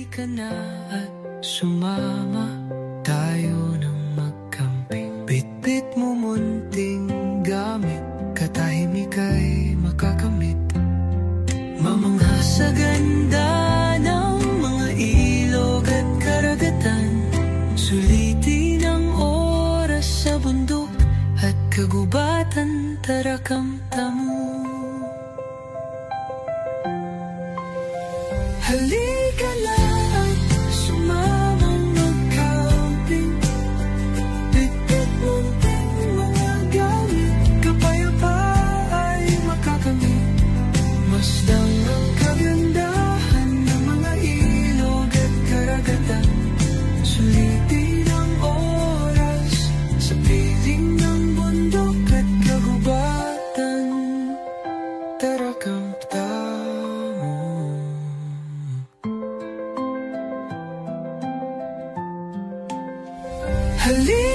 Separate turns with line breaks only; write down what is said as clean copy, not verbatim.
Halika na at sumama, tayo nang magkamping. Bitbit mo munting gamit, katahimik ay makakamit. Mamangha sa ganda ng mga ilog at karagatan. Sulitin ang oras sa bundok at kagubatan, tara kamtamo. Halika na at sumamang mag-camping. Bitbit munting mga gamit, kapayapa ay makakamit. Masdang ang kagandahan ng mga ilog at karagatan. Sulitin ang oras sa piling ng bundok at kagubatan, tara kamtamo. Halika